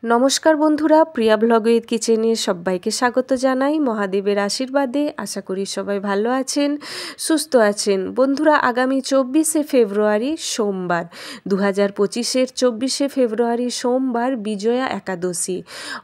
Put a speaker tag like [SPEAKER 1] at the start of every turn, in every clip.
[SPEAKER 1] নমস্কার বন্ধুরা, প্রিয়া blog with কিচেনে সবাইকে স্বাগত জানাই। মহাদেবের আশীর্বাদে আশা করি সবাই ভালো আছেন, সুস্থ আছেন। বন্ধুরা, আগামী 24শে ফেব্রুয়ারি সোমবার, 2025-এর 24শে ফেব্রুয়ারি সোমবার বিজয়া একাদশী,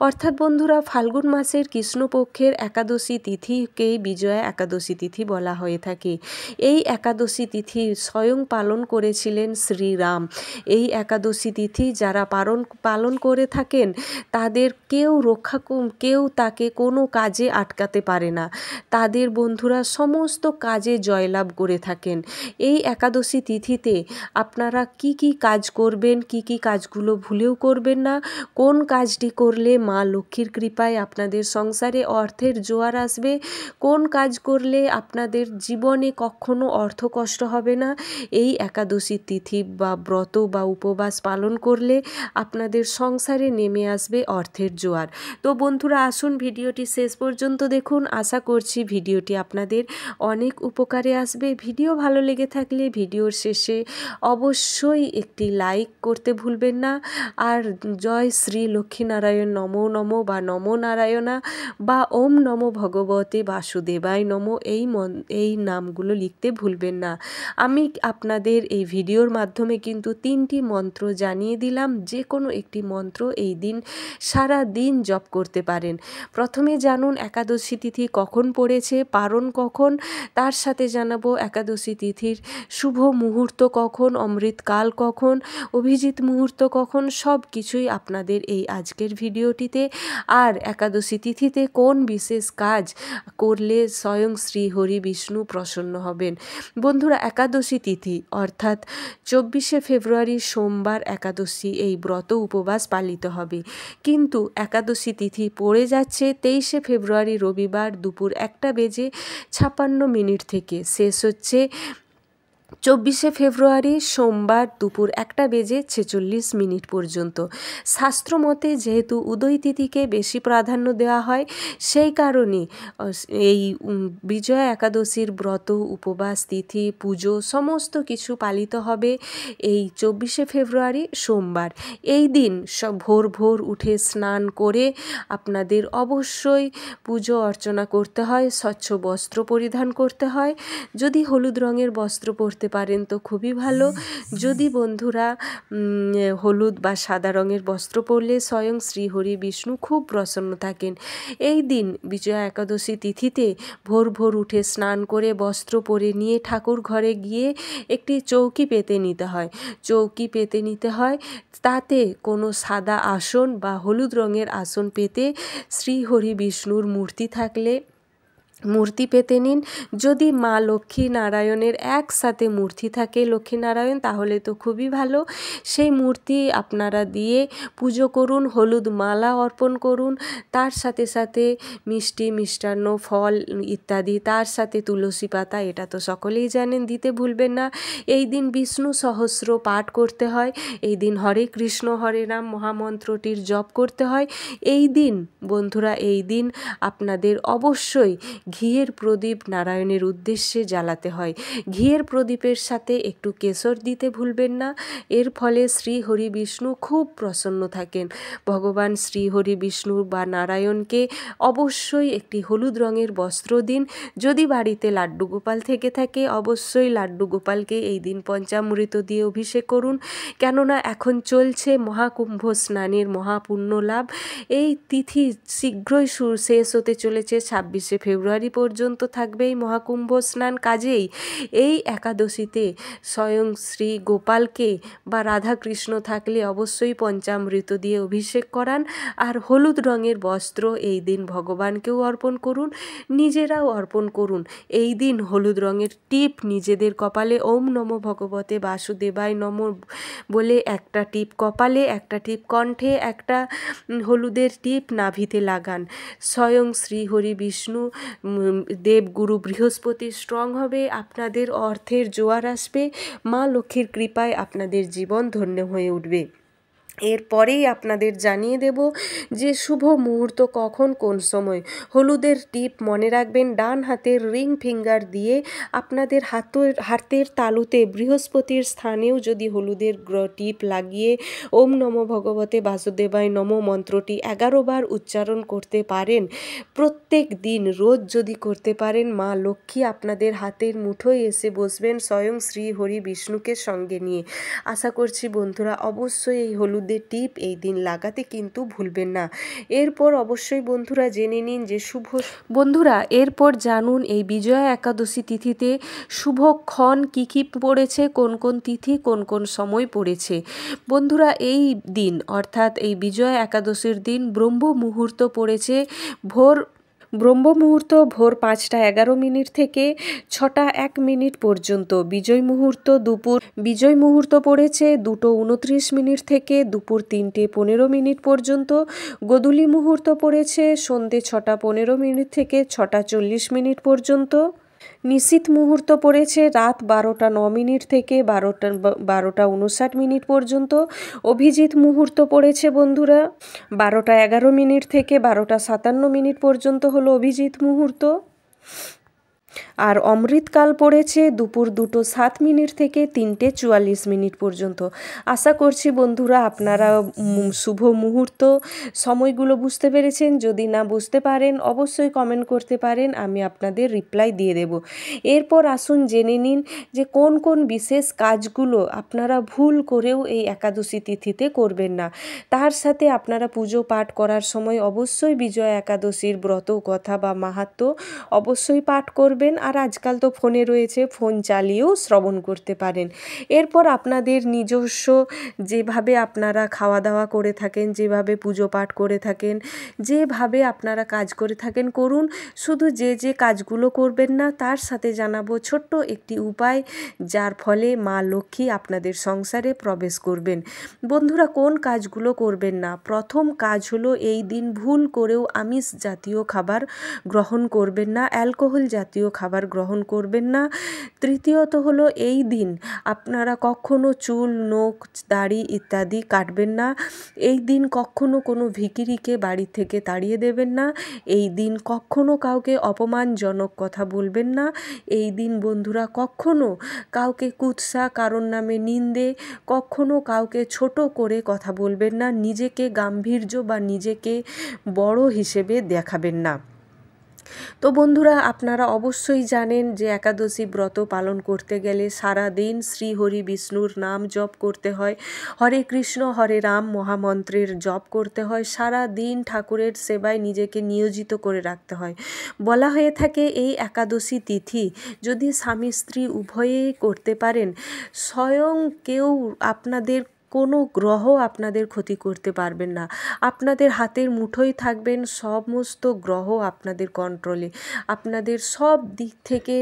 [SPEAKER 1] অর্থাৎ বন্ধুরা ফাল্গুন মাসের কৃষ্ণপক্ষের একাদশী তিথিকেই বিজয়া একাদশী তিথি বলা হয়ে থাকে। এই একাদশী তিথি স্বয়ং পালন করেছিলেন শ্রীরাম। এই একাদশী তিথি যারা পালন করে থাকেন তাদের কেউ তাকে কোনো কাজে আটকাতে পারে না। তাদের বন্ধুরা সমস্ত কাজে জয়লাভ করে থাকেন। এই একাদশী তিথিতে আপনারা কি কি কাজ করবেন, কি কি কাজগুলো ভুলেও করবেন না, কোন কাজটি করলে মা লক্ষ্মীর কৃপায় আপনাদের সংসারে অর্থের জোয়ার আসবে, কোন কাজ করলে আপনাদের জীবনে কখনো অর্থকষ্ট হবে না, এই একাদশী তিথি বা ব্রত বা উপবাস পালন করলে আপনাদের সংসারে নেমে আসবে অর্থের জোয়ার। তো বন্ধুরা, আসুন ভিডিওটি শেষ পর্যন্ত দেখুন। আশা করছি ভিডিওটি আপনাদের অনেক উপকারে আসবে। ভিডিও ভালো লেগে থাকলে ভিডিওর শেষে অবশ্যই একটি লাইক করতে ভুলবেন না। আর জয় শ্রী লক্ষ্মীনারায়ণ নমো নমো বা নমো নারায়ণা বা ওম নমো ভগবতে বাসুদেবায় নমো এই নামগুলো লিখতে ভুলবেন না। আমি আপনাদের এই ভিডিওর মাধ্যমে কিন্তু 3টি মন্ত্র জানিয়ে দিলাম। যে কোনো একটি মন্ত্র এই দিন সারা দিন জপ করতে পারেন। প্রথমে জানুন একাদশী তিথি কখন পড়েছে, পারণ কখন, তার সাথে জানাবো একাদশী তিথির শুভ মুহূর্ত কখন, অমৃতকাল কখন, অভিজিৎ মুহূর্ত কখন, সব কিছুই আপনাদের এই আজকের ভিডিওটিতে। আর একাদশী তিথিতে কোন বিশেষ কাজ করলে স্বয়ং শ্রী হরি বিষ্ণু প্রসন্ন হবেন। বন্ধুরা, একাদশী তিথি অর্থাৎ 24শে ফেব্রুয়ারি সোমবার একাদশী এই ব্রত উপবাস পালিত হবে। কিন্তু একাদশী তিথি পড়ে যাচ্ছে 23শে ফেব্রুয়ারি রবিবার দুপুর 1:56 থেকে, শেষ হচ্ছে 24শে ফেব্রুয়ারি সোমবার দুপুর 1:46 পর্যন্ত। শাস্ত্রমতে যেহেতু উদয় তিথিকে বেশি প্রাধান্য দেওয়া হয়, সেই কারণে এই বিজয়া একাদশীর ব্রত উপবাস তিথি পুজো সমস্ত কিছু পালিত হবে এই 24শে ফেব্রুয়ারি সোমবার। এই দিন সব ভোর উঠে স্নান করে আপনাদের অবশ্যই পুজো অর্চনা করতে হয়, স্বচ্ছ বস্ত্র পরিধান করতে হয়। যদি হলুদ রঙের বস্ত্র পরতে পারেন তো খুবই ভালো। যদি বন্ধুরা হলুদ বা সাদা রঙের বস্ত্র পরলে স্বয়ং শ্রীহরি বিষ্ণু খুব প্রসন্ন থাকেন। এই দিন বিজয়া একাদশী তিথিতে ভোর উঠে স্নান করে বস্ত্র পরে নিয়ে ঠাকুর ঘরে গিয়ে একটি চৌকি পেতে নিতে হয়। তাতে কোনো সাদা আসন বা হলুদ রঙের আসন পেতে শ্রীহরি বিষ্ণুর মূর্তি পেতে নিন। যদি মা লক্ষ্মী নারায়ণের একসাথে মূর্তি থাকে লক্ষ্মীনারায়ণ, তাহলে তো খুবই ভালো। সেই মূর্তি আপনারা দিয়ে পুজো করুন, হলুদ মালা অর্পণ করুন, তার সাথে সাথে মিষ্টি মিষ্টান্ন ফল ইত্যাদি, তার সাথে তুলসী পাতা, এটা তো সকলেই জানেন, দিতে ভুলবেন না। এই দিন বিষ্ণু সহস্র পাঠ করতে হয়। এই দিন হরে কৃষ্ণ হরে রাম মহামন্ত্রটির জপ করতে হয়। এই দিন বন্ধুরা, এই দিন আপনাদের অবশ্যই ঘিয়ের প্রদীপ নারায়ণের উদ্দেশ্যে জ্বালাতে হয়। ঘিয়ের প্রদীপের সাথে একটু কেশর দিতে ভুলবেন না। এর ফলে শ্রী হরি বিষ্ণু খুব প্রসন্ন থাকেন। ভগবান শ্রী হরি বিষ্ণু বা নারায়ণকে অবশ্যই একটি হলুদ রঙের বস্ত্র দিন। যদি বাড়িতে লাড্ডু গোপাল থেকে থাকে, অবশ্যই লাড্ডু গোপালকে এই দিন পঞ্চামৃত দিয়ে অভিষেক করুন। কেননা এখন চলছে মহাকুম্ভ স্নানের মহাপুণ্য লাভ। এই তিথি শীঘ্রই শেষ হতে চলেছে, 26শে ফেব্রুয়ারি পর্যন্ত থাকবে এই মহাকুম্ভ স্নান। কাজেই এই একাদশীতে স্বয়ং শ্রী গোপালকে বা রাধাকৃষ্ণ থাকলে অবশ্যই পঞ্চামৃত দিয়ে অভিষেক করান। আর হলুদ রঙের বস্ত্র এই দিন ভগবানকেও অর্পণ করুন, নিজেরাও অর্পণ করুন। এই দিন হলুদ রঙের টিপ নিজেদের কপালে ওম নমো ভগবতে বাসুদেবায় নমো বলে একটা টিপ কপালে, একটা টিপ কণ্ঠে, একটা হলুদের টিপ নাভিতে লাগান। স্বয়ং শ্রী হরি বিষ্ণু দেবগুরু বৃহস্পতি স্ট্রং হবে, আপনাদের অর্থের জোয়ার আসবে, মা লক্ষ্মীর কৃপায় আপনাদের জীবন ধন্য হয়ে উঠবে। এরপরেই আপনাদের জানিয়ে দেব যে শুভ মুহূর্ত কখন কোন সময়। হলুদের টিপ মনে রাখবেন, ডান হাতের রিং ফিঙ্গার দিয়ে আপনাদের হাতের তালুতে বৃহস্পতির স্থানেও যদি হলুদের টিপ লাগিয়ে ওম নমো ভগবতে বাসুদেবায় নমো মন্ত্রটি 11 বার উচ্চারণ করতে পারেন, প্রত্যেক দিন রোজ যদি করতে পারেন, মা লক্ষ্মী আপনাদের হাতের মুঠোয় এসে বসবেন স্বয়ং শ্রী হরি বিষ্ণুকে সঙ্গে নিয়ে। আশা করছি বন্ধুরা অবশ্যই এই হলুদের টিপ এই দিন লাগাতে কিন্তু ভুলবেন না। এরপর অবশ্যই বন্ধুরা জেনে নিন যে এরপর জানুন এই বিজয়া একাদশী তিথিতে শুভক্ষণ কী কী পড়েছে, কোন কোন তিথি কোন কোন সময় পড়েছে। বন্ধুরা এই দিন অর্থাৎ এই বিজয়া একাদশীর দিন ব্রহ্ম মুহূর্ত পড়েছে ভোর 5টা 11 থেকে 6টা 1 মিনিট পর্যন্ত। বিজয় মুহূর্ত পড়েছে 2টো 29 থেকে দুপুর 3টে 15 মিনিট পর্যন্ত। গোধূলি মুহূর্ত পড়েছে সন্ধে 6টা 15 থেকে 6টা 40 মিনিট পর্যন্ত। নিশীথ মুহূর্ত পড়েছে রাত 12টা 9 থেকে 12টা 59 পর্যন্ত। অভিজিৎ মুহূর্ত পড়েছে বন্ধুরা 12টা 11 থেকে 12টা 57 পর্যন্ত হলো অভিজিৎ মুহূর্ত। আর অমৃতকাল পড়েছে দুপুর 2টো 7 থেকে 3টে 44 পর্যন্ত। আশা করছি বন্ধুরা আপনারা শুভ মুহূর্ত সময়গুলো বুঝতে পেরেছেন। যদি না বুঝতে পারেন অবশ্যই কমেন্ট করতে পারেন, আমি আপনাদের রিপ্লাই দিয়ে দেব। এরপর আসুন জেনে নিন যে কোন কোন বিশেষ কাজগুলো আপনারা ভুল করেও এই একাদশী তিথিতে করবেন না। তার সাথে আপনারা পুজো পাঠ করার সময় অবশ্যই বিজয়া একাদশীর ব্রত কথা বা মাহাত্ম্য অবশ্যই পাঠ করবেন। আর আজকাল তো ফোনে রয়েছে, ফোন চালিয়েও শ্রবণ করতে পারেন। এরপর আপনাদের নিজস্ব যেভাবে আপনারা খাওয়া দাওয়া করে থাকেন, যেভাবে পুজো পাঠ করে থাকেন, যেভাবে আপনারা কাজ করে থাকেন করুন। শুধু যে কাজগুলো করবেন না তার সাথে জানাবো ছোট্ট একটি উপায়, যার ফলে মা লক্ষ্মী আপনাদের সংসারে প্রবেশ করবেন। বন্ধুরা কোন কাজগুলো করবেন না? প্রথম কাজ হলো এই দিন ভুল করেও আমিষ জাতীয় খাবার গ্রহণ করবেন না, অ্যালকোহল জাতীয় খাবার গ্রহণ করবেন না। তৃতীয়ত হলো এই দিন আপনারা কখনো চুল, নখ, দাড়ি ইত্যাদি কাটবেন না। এই দিন কখনো কোনো ভিখিরিকে বাড়ি থেকে তাড়িয়ে দেবেন না। এই দিন কখনো কাউকে অপমানজনক কথা বলবেন না। এই দিন বন্ধুরা কখনো কাউকে কুৎসা, কারোর নামে নিন্দে, কখনো কাউকে ছোট করে কথা বলবেন না। নিজেকে গাম্ভীর্য বা নিজেকে বড় হিসেবে দেখাবেন না। তো বন্ধুরা আপনারা অবশ্যই জানেন যে একাদশী ব্রত পালন করতে গেলে সারা দিন শ্রী হরি বিষ্ণুর নাম জপ করতে হয়, হরে কৃষ্ণ হরে রাম মহামন্ত্রের জপ করতে হয়, সারা দিন ঠাকুরের সেবায় নিজেকে নিয়োজিত করে রাখতে হয়। বলা হয়ে থাকে এই একাদশী তিথি যদি স্বামী স্ত্রী উভয়েই করতে পারেন, স্বয়ং কেউ আপনাদের কোনো গ্রহ আপনাদের ক্ষতি করতে পারবেন না। আপনাদের হাতের মুঠোয় থাকবেন সমস্ত গ্রহ আপনাদের কন্ট্রোলে। আপনাদের সব দিক থেকে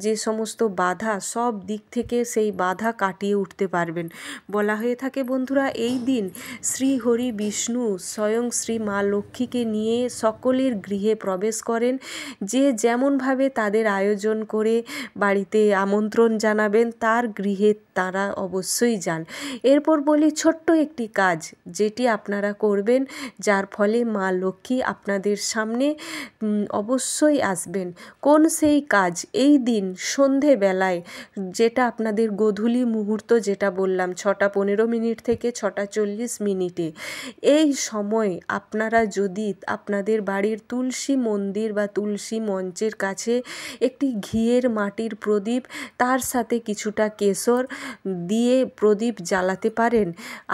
[SPEAKER 1] যে সমস্ত বাধা, সব দিক থেকে সেই বাধা কাটিয়ে উঠতে পারবেন। বলা হয়ে থাকে বন্ধুরা এই দিন শ্রী হরি বিষ্ণু স্বয়ং শ্রী মা লক্ষ্মীকে নিয়ে সকলের গৃহে প্রবেশ করেন। যে যেমনভাবে তাদের আয়োজন করে বাড়িতে আমন্ত্রণ জানাবেন তার গৃহে তারা অবশ্যই যান। এরপর বলি ছোট্ট একটি কাজ যেটি আপনারা করবেন, যার ফলে মা লক্ষ্মী আপনাদের সামনে অবশ্যই আসবেন। কোন সেই কাজ? এই দিন সন্ধেবেলায়, যেটা আপনাদের গোধূলি মুহূর্ত যেটা বললাম 6টা 15 থেকে 6টা 40 এই সময় আপনারা যদি আপনাদের বাড়ির তুলসী মন্দির বা তুলসী মঞ্চের কাছে একটি ঘিয়ের মাটির প্রদীপ, তার সাথে কিছুটা কেশর দিয়ে প্রদীপ জ্বালাতে পারেন।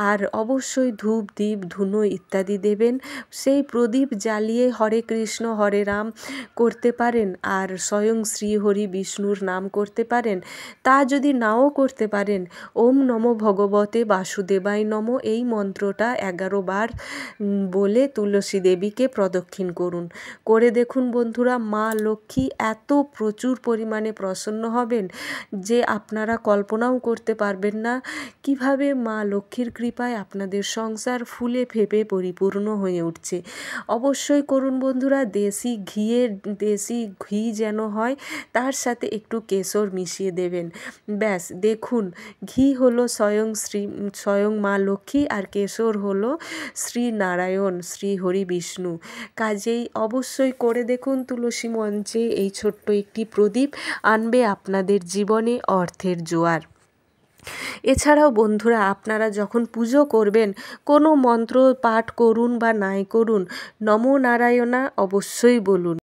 [SPEAKER 1] আর অবশ্যই ধূপ দ্বীপ ধুনো ইত্যাদি দেবেন। সেই প্রদীপ জ্বালিয়ে হরে কৃষ্ণ হরে রাম করতে পারেন আর স্বয়ং শ্রী হরি বিষ্ণুর নাম করতে পারেন। তা যদি নাও করতে পারেন, ওম নমো ভগবতে বাসুদেবায় নমো এই মন্ত্রটা 11 বার বলে তুলসী দেবীকে প্রদক্ষিণ করুন। করে দেখুন বন্ধুরা, মা লক্ষ্মী এত প্রচুর পরিমাণে প্রসন্ন হবেন যে আপনারা কল্পনাও করতে পারবেন না কিভাবে মা লক্ষ্মীর কৃপায় আপনাদের সংসার ফুলে ফেঁপে পরিপূর্ণ হয়ে উঠছে। অবশ্যই করুন বন্ধুরা। দেশি ঘি যেন হয়, তার সাথে একটু কেশর মিশিয়ে দেবেন। ব্যাস দেখুন, ঘি হলো স্বয়ং মা লক্ষ্মী, আর কেশর হলো শ্রী নারায়ণ, শ্রী হরি বিষ্ণু। কাজেই অবশ্যই করে দেখুন। তুলসী মঞ্চে এই ছোট্ট একটি প্রদীপ আনবে আপনাদের জীবনে অর্থের জোয়ার। এছাড়াও বন্ধুরা, আপনারা যখন পুজো করবেন, কোনো মন্ত্র পাঠ করুন বা নাই করুন, নমো নারায়ণা অবশ্যই বলুন।